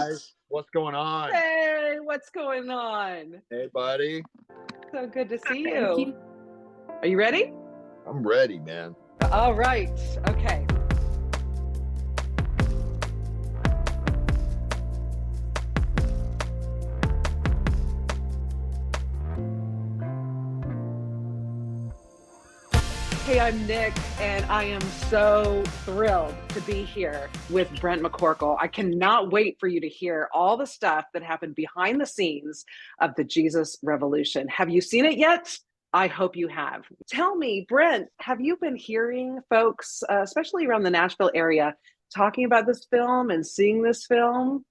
guys. What's going on? Hey, what's going on? Hey, buddy. So good to see Thank you. Are you ready? I'm ready, man. All right. Okay. Hey, I'm Nick, and I am so thrilled to be here with Brent McCorkle. I cannot wait for you to hear all the stuff that happened behind the scenes of the Jesus Revolution. Have you seen it yet? I hope you have. Tell me, Brent, have you been hearing folks, especially around the Nashville area, talking about this film and seeing this film?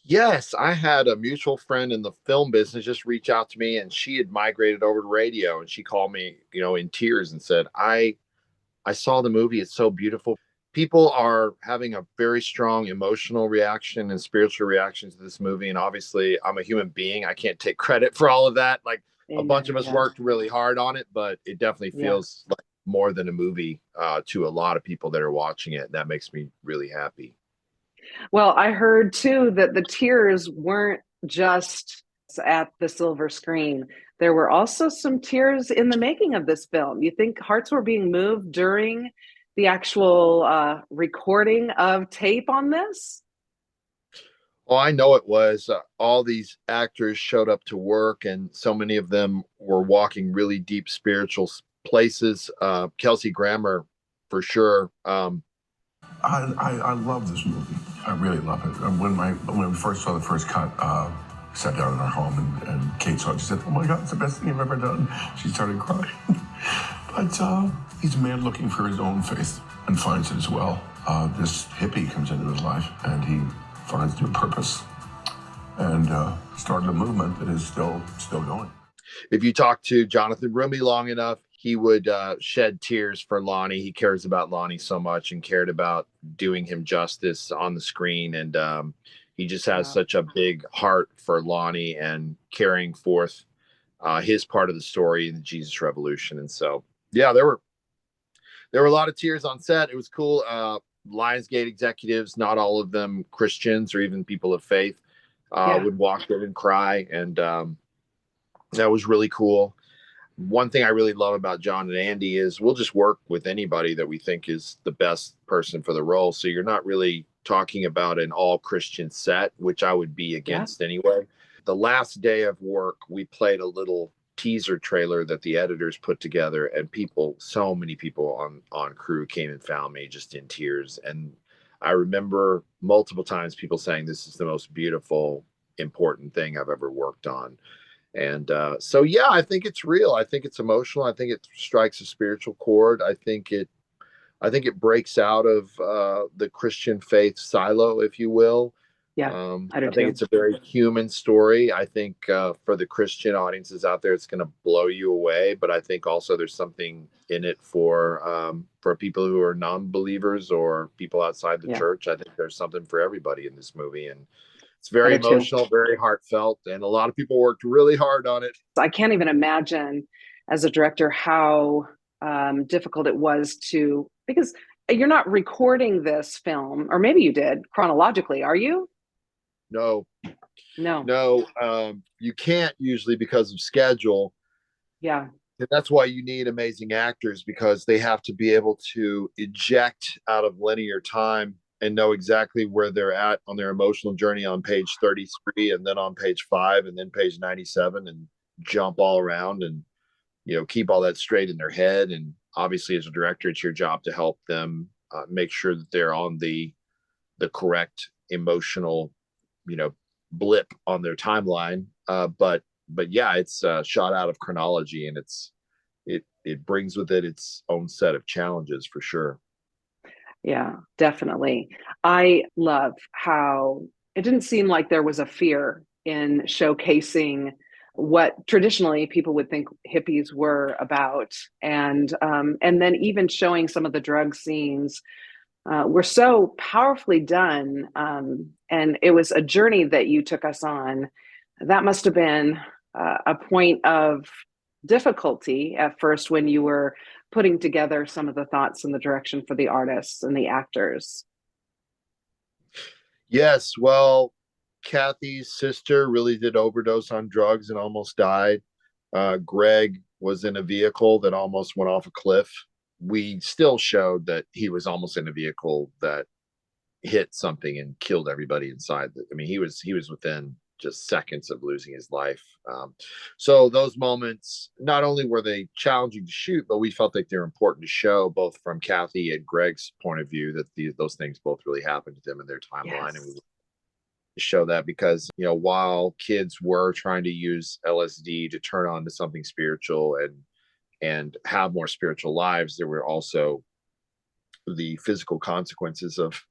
Yes, I had a mutual friend in the film business just reach out to me, and she had migrated over to radio, and she called me, in tears and said, I saw the movie. It's so beautiful. People are having a very strong emotional reaction and spiritual reaction to this movie. And obviously, I'm a human being. I can't take credit for all of that. Like, a bunch of us worked really hard on it, but it definitely feels like more than a movie to a lot of people that are watching it. That makes me really happy. Well, I heard too that the tears weren't just at the silver screen. There were also some tears in the making of this film. You think hearts were being moved during the actual recording of tape on this? Well, I know it was. All these actors showed up to work, and so many of them were walking really deep spiritual places. Kelsey Grammer, for sure. I love this movie. I really love it. And when we first saw the first cut, sat down in our home and Kate saw it. She said, "Oh my God, it's the best thing I've ever done." She started crying. But he's a man looking for his own faith and finds it as well. This hippie comes into his life and he finds new purpose and started a movement that is still going. If you talk to Jonathan Rumi long enough, he would shed tears for Lonnie. He cares about Lonnie so much and cared about doing him justice on the screen. And he just has such a big heart for Lonnie and carrying forth his part of the story in the Jesus Revolution. And so, yeah, there were a lot of tears on set. It was cool. Lionsgate executives, not all of them Christians or even people of faith, would walk in and cry. And that was really cool. One thing I really love about John and Andy is we'll just work with anybody that we think is the best person for the role. So you're not really talking about an all Christian set, which I would be against anyway. The last day of work, we played a little teaser trailer that the editors put together, and so many people on crew came and found me just in tears. And I remember multiple times people saying, "This is the most beautiful, important thing I've ever worked on." And so, yeah, I think it's real. I think it's emotional. I think it strikes a spiritual chord. I think it breaks out of the Christian faith silo, if you will. Yeah, I think it's a very human story. I think for the Christian audiences out there, it's going to blow you away. But I think also there's something in it for people who are non-believers or people outside the church. I think there's something for everybody in this movie. And it's very emotional, very heartfelt, and a lot of people worked really hard on it. I can't even imagine as a director how difficult it was because you're not recording this film, or maybe you did chronologically, are you? No. No. You can't usually because of schedule. Yeah. And that's why you need amazing actors, because they have to be able to eject out of linear time and know exactly where they're at on their emotional journey on page 33 and then on page 5 and then page 97 and jump all around and, keep all that straight in their head. And obviously as a director, it's your job to help them make sure that they're on the correct emotional, blip on their timeline. But yeah, it's shot out of chronology, and it brings with it its own set of challenges for sure. Yeah, definitely. I love how it didn't seem like there was a fear in showcasing what traditionally people would think hippies were about. And then even showing some of the drug scenes were so powerfully done. And it was a journey that you took us on. That must have been a point of difficulty at first when you were putting together some of the thoughts and the direction for the artists and the actors. Yes, well, Kathy's sister really did overdose on drugs and almost died. Greg was in a vehicle that almost went off a cliff. We still showed that he was almost in a vehicle that hit something and killed everybody inside. I mean, he was within just seconds of losing his life. So those moments, not only were they challenging to shoot, but we felt like they're important to show, both from Kathy and Greg's point of view, that those things both really happened to them in their timeline, and we Yes. show that because while kids were trying to use LSD to turn on to something spiritual and have more spiritual lives, there were also the physical consequences of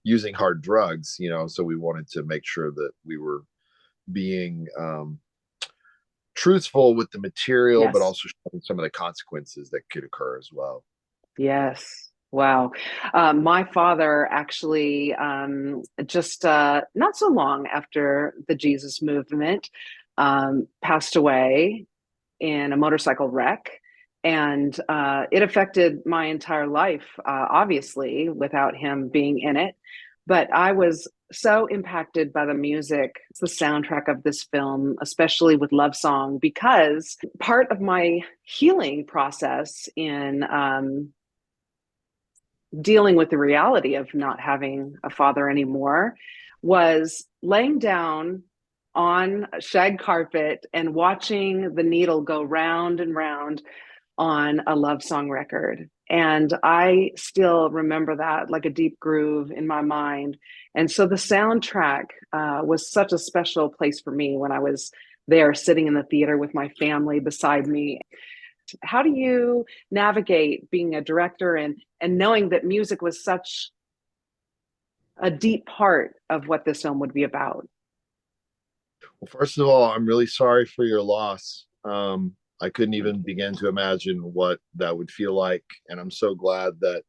using hard drugs. So we wanted to make sure that we were being truthful with the material, but Yes. also showing some of the consequences that could occur as well. Yes. Wow. My father actually, just not so long after the Jesus movement, passed away in a motorcycle wreck. And it affected my entire life, obviously, without him being in it. But I was so impacted by the music, the soundtrack of this film, especially with Love Song, because part of my healing process in dealing with the reality of not having a father anymore was laying down on a shag carpet and watching the needle go round and round on a Love Song record. And I still remember that like a deep groove in my mind. And so the soundtrack was such a special place for me when I was there sitting in the theater with my family beside me. How do you navigate being a director and knowing that music was such a deep part of what this film would be about? Well, first of all, I'm really sorry for your loss. I couldn't even begin to imagine what that would feel like, and I'm so glad that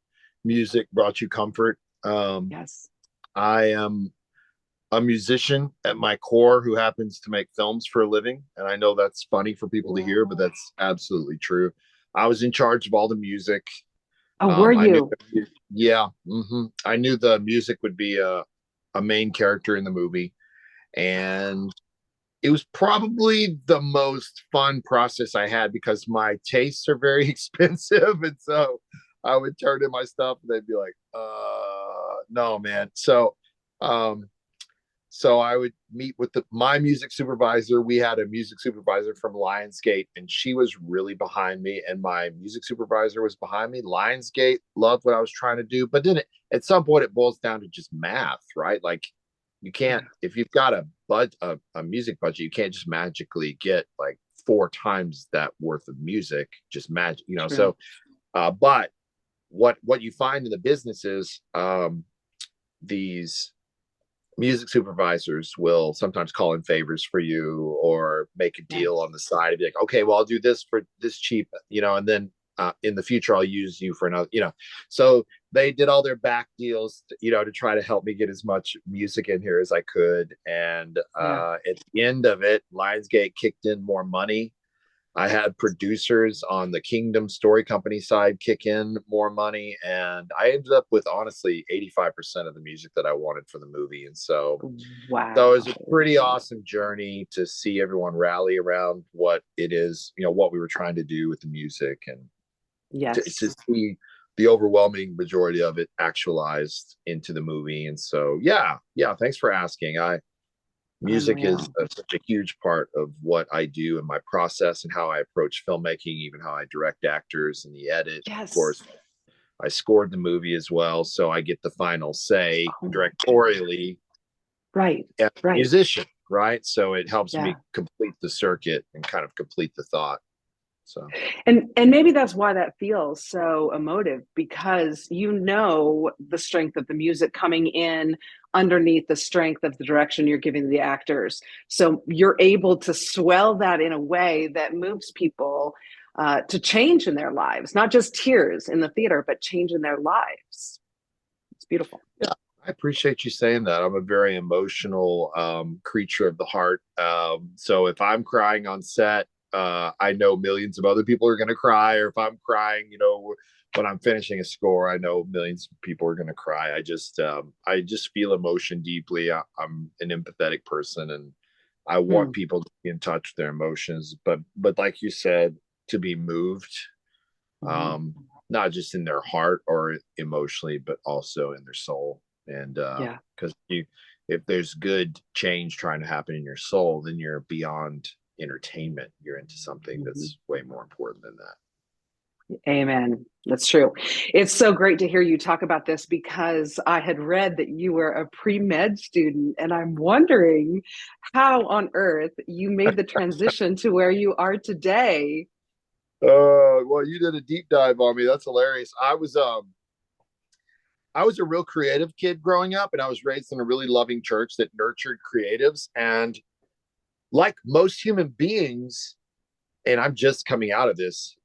music brought you comfort. Yes. I am a musician at my core who happens to make films for a living, and I know that's funny for people to hear, but that's absolutely true. I was in charge of all the music. Oh, were I knew, you? yeah, I knew the music would be a main character in the movie, and it was probably the most fun process I had because my tastes are very expensive. And so I would turn in my stuff and they'd be like, no, man. Um, so I would meet with my music supervisor. We had a music supervisor from Lionsgate, and she was really behind me, and my music supervisor was behind me. Lionsgate loved what I was trying to do, but then at some point it boils down to just math, right? Like you can't, if you've got a music budget, you can't just magically get like 4 times that worth of music, just magic, True. So but what you find in the business is these music supervisors will sometimes call in favors for you or make a deal on Yes. the side and be like, okay, well, I'll do this for this cheap, and then in the future, I'll use you for another, So they did all their back deals, to try to help me get as much music in here as I could. And Yeah. at the end of it, Lionsgate kicked in more money. I had producers on the Kingdom Story Company side kick in more money, and I ended up with honestly 85% of the music that I wanted for the movie. And so it was a Wow. pretty awesome journey to see everyone rally around what it is, what we were trying to do with the music, and to Yes. see the overwhelming majority of it actualized into the movie. And so, yeah, thanks for asking. Music is Unreal. such a huge part of what I do in my process and how I approach filmmaking, even how I direct actors and the edit. Of Yes. course, I scored the movie as well, so I get the final say Oh my goodness. directorially Right. as a Right. musician, right? So it helps Yeah. me complete the circuit and kind of complete the thought. So And maybe that's why that feels so emotive, because you know the strength of the music coming in underneath the strength of the direction you're giving the actors. So you're able to swell that in a way that moves people to change in their lives, not just tears in the theater, but change in their lives. It's beautiful. yeah, I appreciate you saying that. I'm a very emotional creature of the heart. So if I'm crying on set, I know millions of other people are going to cry, or if I'm crying, when I'm finishing a score, I know millions of people are going to cry. I just feel emotion deeply. I'm an empathetic person, and I want people to be in touch with their emotions, but like you said, to be moved, not just in their heart or emotionally, but also in their soul. And because if there's good change trying to happen in your soul, then you're beyond entertainment. You're into something that's way more important than that. Amen. That's true. It's so great to hear you talk about this because I had read that you were a pre-med student, and I'm wondering how on earth you made the transition to where you are today. Well, you did a deep dive on me. That's hilarious. I was a real creative kid growing up, and I was raised in a really loving church that nurtured creatives. And like most human beings, and I'm just coming out of this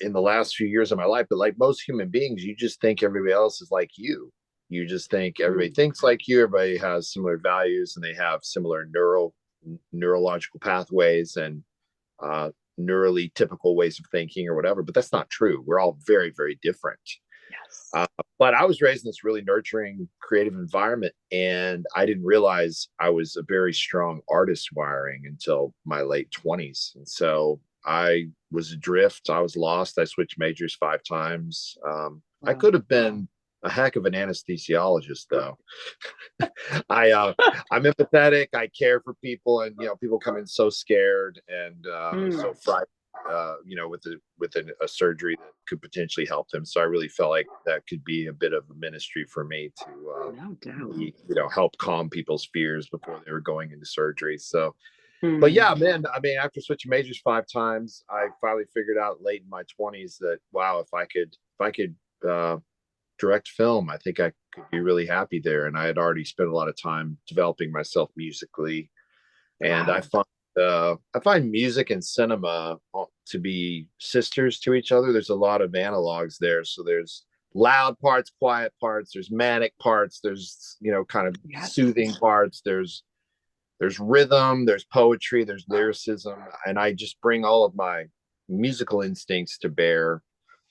in the last few years of my life, but like most human beings, you just think everybody else is like you. You just think everybody thinks like you. Everybody has similar values, and they have similar neurological pathways and neurally typical ways of thinking or whatever. But that's not true. We're all very, very different. Yes. But I was raised in this really nurturing, creative environment, and I didn't realize I was a very strong artist wiring until my late 20s. And so I was adrift. I was lost. I switched majors 5 times. I could have been a heck of an anesthesiologist, though. I'm empathetic. I care for people, and people come in so scared and so frightened. With a surgery that could potentially help them. So I really felt like that could be a bit of a ministry for me to, no doubt, help calm people's fears before they were going into surgery. So, but yeah, man, I mean, after switching majors 5 times, I finally figured out late in my 20s that, wow, if I could direct film, I think I could be really happy there. And I had already spent a lot of time developing myself musically. And I find music and cinema to be sisters to each other. There's a lot of analogs there. So there's loud parts, quiet parts, there's manic parts, there's kind of soothing parts, there's rhythm, there's poetry, there's lyricism, and I just bring all of my musical instincts to bear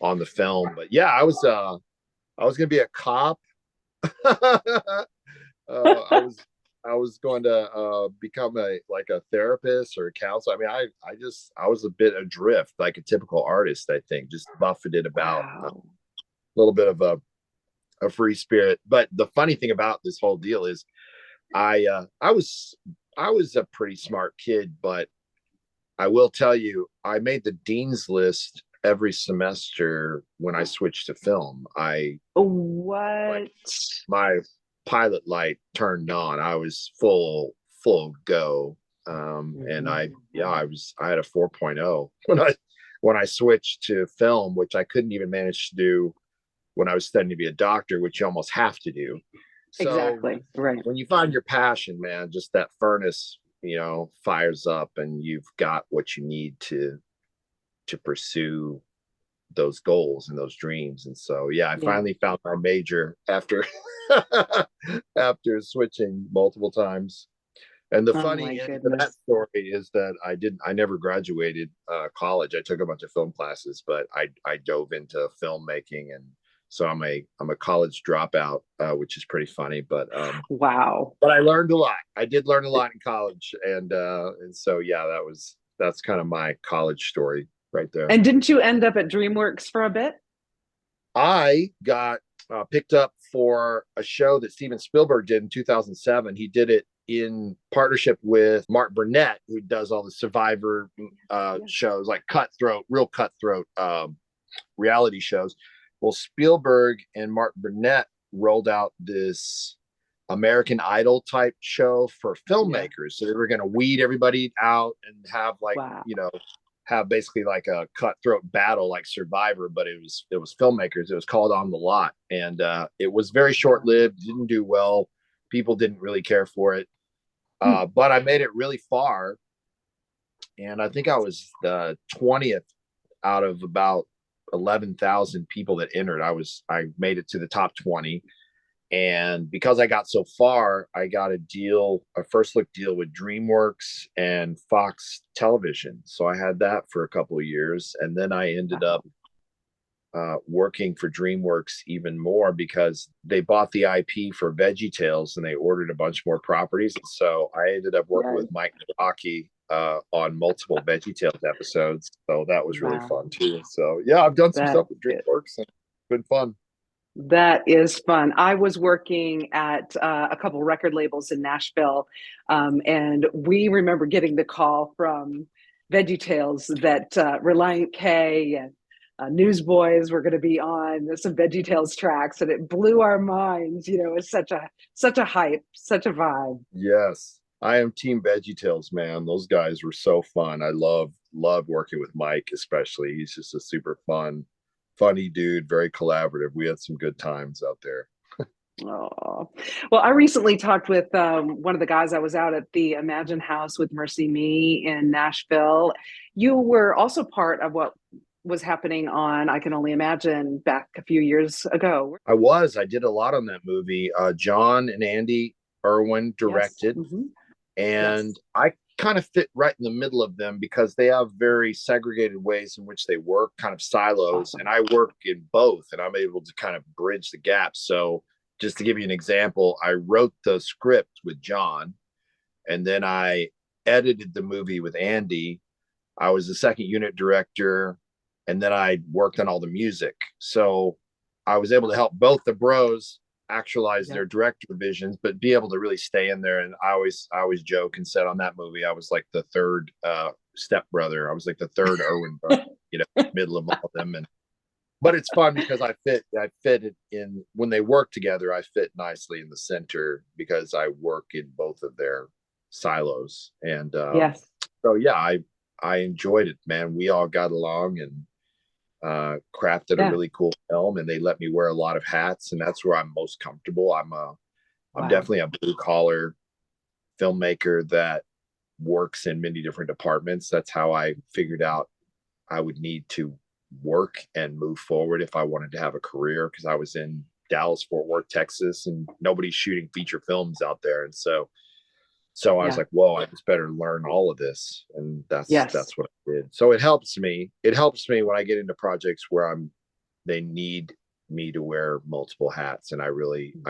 on the film. But yeah, I was gonna be a cop. I was going to become a therapist or a counselor. I mean, I was a bit adrift, like a typical artist. I think just buffeted about a little bit of a free spirit. But the funny thing about this whole deal is, I was a pretty smart kid, but I will tell you, I made the dean's list every semester when I switched to film. My pilot light turned on. I was full go. And I had a 4.0 when I switched to film, which I couldn't even manage to do when I was studying to be a doctor, which you almost have to do. So exactly. Right. When you find your passion, man, just that furnace, fires up, and you've got what you need to pursue those goals and those dreams. And so I finally found my major after after switching multiple times. And the funny end of that story is that I never graduated college. I took a bunch of film classes, but I dove into filmmaking, and so I'm a college dropout, which is pretty funny. But wow! But I learned a lot. I did learn a lot in college, and so that's kind of my college story right there. And didn't you end up at DreamWorks for a bit? I got picked up for a show that Steven Spielberg did in 2007. He did it in partnership with Mark Burnett, who does all the Survivor shows, like real cutthroat reality shows. Well, Spielberg and Mark Burnett rolled out this American Idol type show for filmmakers. So they were going to weed everybody out and have have basically like a cutthroat battle like Survivor, but it was filmmakers. It was called On the Lot, and it was very short lived. Didn't do well. People didn't really care for it, but I made it really far, and I think I was the 20th out of about 11,000 people that entered. I made it to the top 20. And because I got so far, I got a first look deal with DreamWorks and Fox Television. So I had that for a couple of years. And then I ended up working for DreamWorks even more because they bought the IP for VeggieTales and they ordered a bunch more properties. So I ended up working with Mike McCorkle on multiple VeggieTales episodes. So that was really fun too. So yeah, I've done some stuff with DreamWorks and it's been fun. That is fun. I was working at a couple record labels in Nashville, and we remember getting the call from VeggieTales that Reliant K and Newsboys were going to be on some VeggieTales tracks, and it blew our minds. You know, it's such a hype, such a vibe. Yes, I am Team VeggieTales, man. Those guys were so fun. I love working with Mike, especially. He's just a super funny dude, very collaborative. We had some good times out there. Oh, well, I recently talked with one of the guys. I was out at the Imagine House with Mercy Me in Nashville. You were also part of what was happening on I Can Only Imagine back a few years ago. I did a lot on that movie. John and Andy Erwin directed. Yes. Mm-hmm. And I kind of fit right in the middle of them because they have very segregated ways in which they work, kind of silos. Awesome. And I work in both, and I'm able to kind of bridge the gap. So just to give you an example, I wrote the script with John, and then I edited the movie with Andy. I was the second unit director, and then I worked on all the music. So I was able to help both the bros actualize their director visions, but be able to really stay in there. And I always joke and said on that movie, I was like the third stepbrother. I was like the third Erwin brother, middle of all of them. But it's fun because I fit it in when they work together. I fit nicely in the center because I work in both of their silos. And so yeah, I enjoyed it, man. We all got along and crafted a really cool film, and they let me wear a lot of hats, and that's where I'm most comfortable. I'm definitely a blue collar filmmaker that works in many different departments. That's how I figured out I would need to work and move forward if I wanted to have a career, because I was in Dallas, Fort Worth, Texas, and nobody's shooting feature films out there. And so I was like, whoa, I just better learn all of this. And that's what I did. So it helps me. It helps me when I get into projects where they need me to wear multiple hats. And I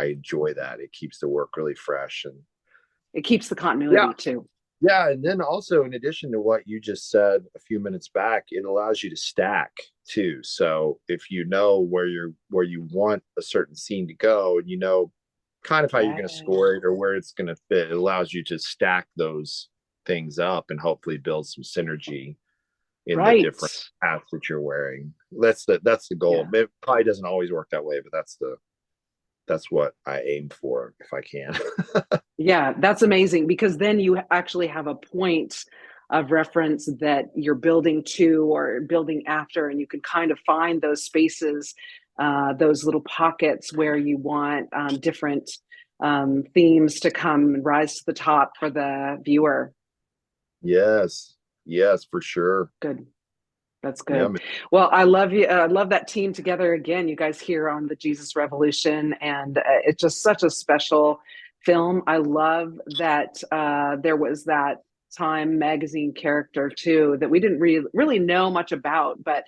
enjoy that. It keeps the work really fresh. And it keeps the continuity too. Yeah. And then also, in addition to what you just said a few minutes back, it allows you to stack too. So if you know where you want a certain scene to go, and kind of how you're going to score it or where it's going to fit, it allows you to stack those things up and hopefully build some synergy in the different hats that you're wearing. That's the goal. It probably doesn't always work that way, but that's what I aim for if I can. Yeah, that's amazing, because then you actually have a point of reference that you're building to or building after, and you can kind of find those spaces, those little pockets where you want different themes to come and rise to the top for the viewer. Yes, for sure. Good. That's good. Yeah, well, I love you. I love that team together again, you guys here on the Jesus Revolution. And it's just such a special film. I love that there was that Time magazine character too that we didn't really know much about, but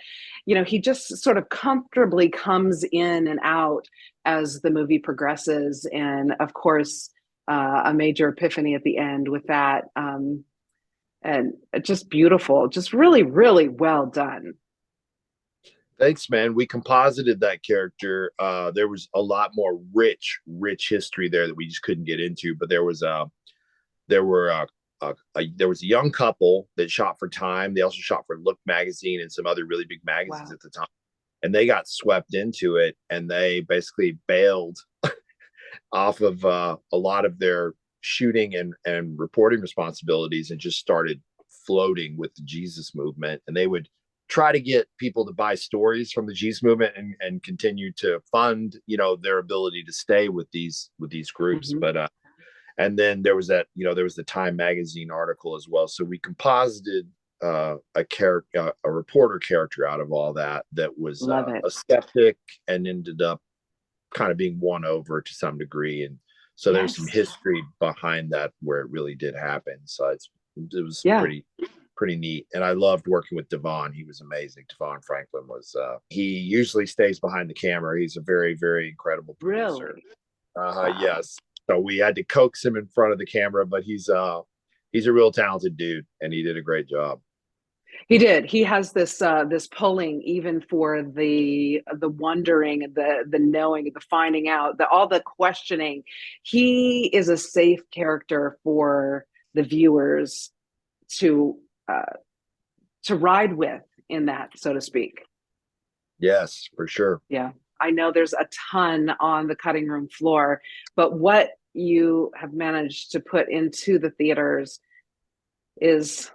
he just sort of comfortably comes in and out as the movie progresses, and of course a major epiphany at the end with that, and just beautiful, just really, really well done. Thanks, man. We composited that character. There was a lot more rich history there that we just couldn't get into, but there was a young couple that shot for Time. They also shot for Look magazine and some other really big magazines at the time. And they got swept into it, and they basically bailed off of a lot of their shooting and reporting responsibilities and just started floating with the Jesus movement. And they would try to get people to buy stories from the Jesus movement and continue to fund, their ability to stay with these groups. Mm-hmm. But and then there was that, there was the Time magazine article as well. So we composited a reporter character out of all that was a skeptic and ended up kind of being won over to some degree. And so there's some history behind that where it really did happen. So it was pretty neat. And I loved working with Devon. He was amazing. Devon Franklin was, he usually stays behind the camera. He's a very, very incredible producer. Really? Wow. Yes. So we had to coax him in front of the camera, but he's a real talented dude, and he did a great job. He did. He has this this pulling even for the wondering, the knowing, the finding out, all the questioning. He is a safe character for the viewers to ride with in that, so to speak. Yes, for sure. Yeah. I know there's a ton on the cutting room floor, but what you have managed to put into the theaters is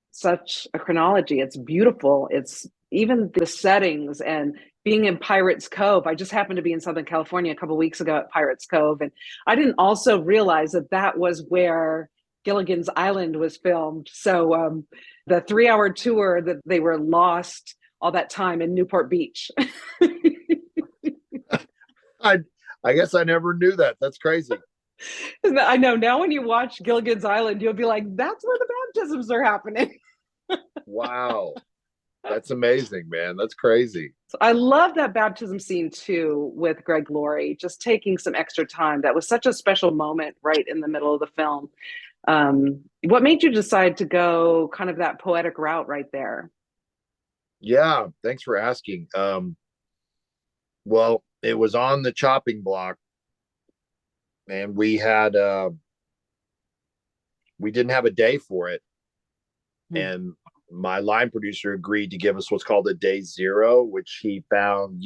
such a chronology. It's beautiful. It's even the settings and being in Pirates Cove. I just happened to be in Southern California a couple of weeks ago at Pirates Cove, and I didn't also realize that that was where Gilligan's Island was filmed. So the 3-hour tour, that they were lost all that time in Newport Beach. I guess I never knew that. That's crazy. I know. Now when you watch Gilligan's Island, you'll be like, that's where the baptisms are happening. Wow. That's amazing, man. That's crazy. So I love that baptism scene too with Greg Laurie, just taking some extra time. That was such a special moment right in the middle of the film. What made you decide to go kind of that poetic route right there? Yeah, thanks for asking. Well, it was on the chopping block, and we didn't have a day for it. And my line producer agreed to give us what's called a day zero, which he found,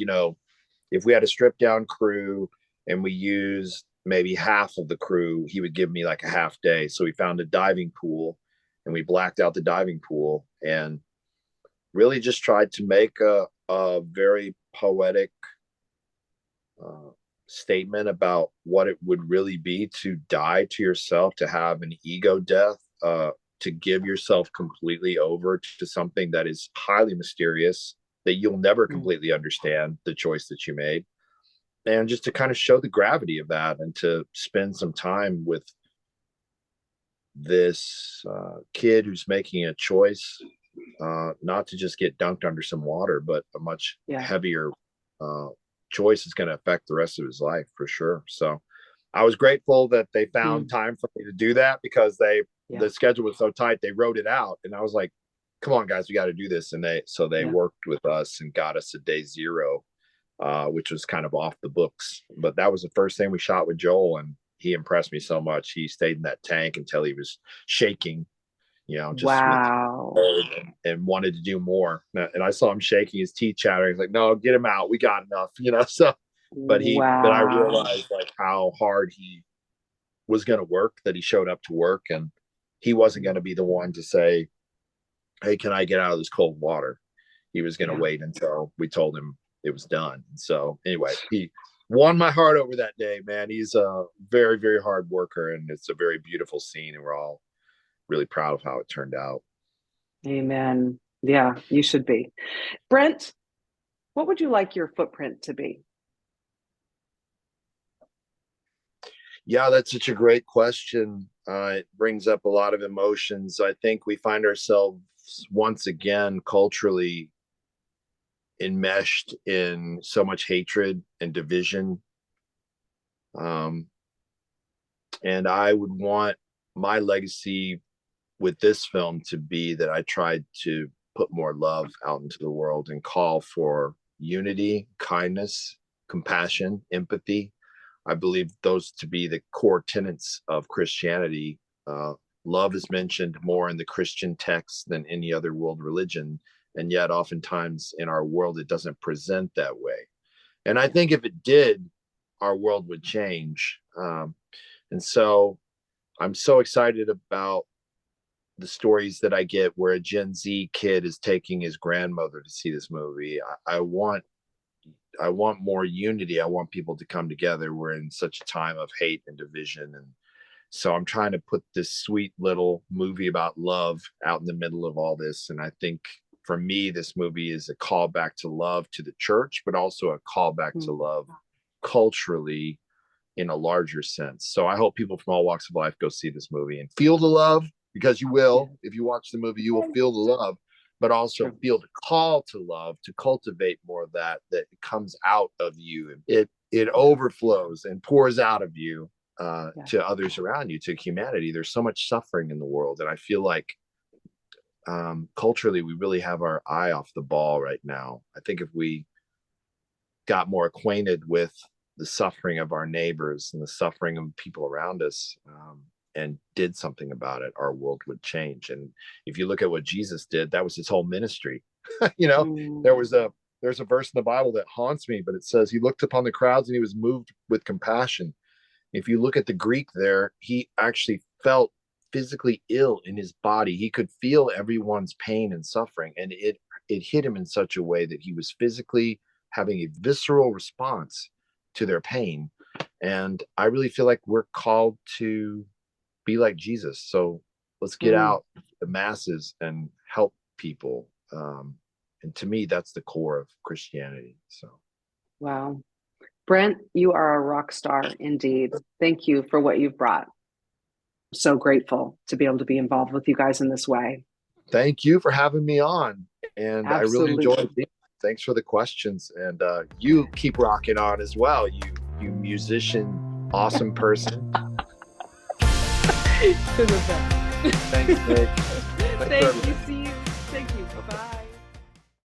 if we had a stripped down crew and we used maybe half of the crew, he would give me like a half day. So we found a diving pool, and we blacked out the diving pool and really just tried to make a very poetic statement about what it would really be to die to yourself, to have an ego death, to give yourself completely over to something that is highly mysterious, that you'll never completely understand the choice that you made. And just to kind of show the gravity of that, and to spend some time with this kid who's making a choice, not to just get dunked under some water, but a much heavier choice is going to affect the rest of his life for sure. So I was grateful that they found time for me to do that, because the schedule was so tight. They wrote it out, and I was like, come on guys, we got to do this. And they worked with us and got us a day zero, which was kind of off the books, but that was the first thing we shot with Joel, and he impressed me so much. He stayed in that tank until he was shaking, just wow, and wanted to do more. And I saw him shaking, his teeth chattering. He's like, no, get him out, we got enough, so but I realized like how hard he was going to work, that he showed up to work, and he wasn't going to be the one to say, hey, can I get out of this cold water? He was going to wait until we told him it was done. So anyway, he won my heart over that day, man. He's a very, very hard worker, and it's a very beautiful scene, and we're all really proud of how it turned out. Amen. Yeah, you should be. Brent, what would you like your footprint to be? Yeah, that's such a great question. It brings up a lot of emotions. I think we find ourselves once again culturally enmeshed in so much hatred and division. And I would want my legacy with this film to be that I tried to put more love out into the world and call for unity, kindness, compassion, empathy. I believe those to be the core tenets of Christianity. Love is mentioned more in the Christian text than any other world religion. And yet oftentimes in our world, it doesn't present that way. And I think if it did, our world would change. And so I'm so excited about the stories that I get where a Gen Z kid is taking his grandmother to see this movie. I want more unity. I want people to come together. We're in such a time of hate and division. And so I'm trying to put this sweet little movie about love out in the middle of all this. And I think for me, this movie is a call back to love to the church, but also a call back to love culturally in a larger sense. So I hope people from all walks of life go see this movie and feel the love, because you will, if you watch the movie, you will feel the love, but also True. feel the call to love, to cultivate more of that comes out of you. It overflows and pours out of you to others around you, to humanity. There's so much suffering in the world. And I feel like culturally, we really have our eye off the ball right now. I think if we got more acquainted with the suffering of our neighbors and the suffering of people around us, and did something about it, our world would change. And if you look at what Jesus did, that was his whole ministry. There's a verse in the Bible that haunts me, but it says he looked upon the crowds and he was moved with compassion. If you look at the Greek there, he actually felt physically ill in his body. He could feel everyone's pain and suffering, and it hit him in such a way that he was physically having a visceral response to their pain. And I really feel like we're called to be like Jesus. So let's get out the masses and help people. And to me, that's the core of Christianity. So, wow. Brent, you are a rock star indeed. Thank you for what you've brought. So grateful to be able to be involved with you guys in this way. Thank you for having me on. And I really enjoyed it. Thanks for the questions. And you keep rocking on as well. You musician, awesome person. To the best. Thanks, Nick. Thank you. See you. Thank you. Bye-bye.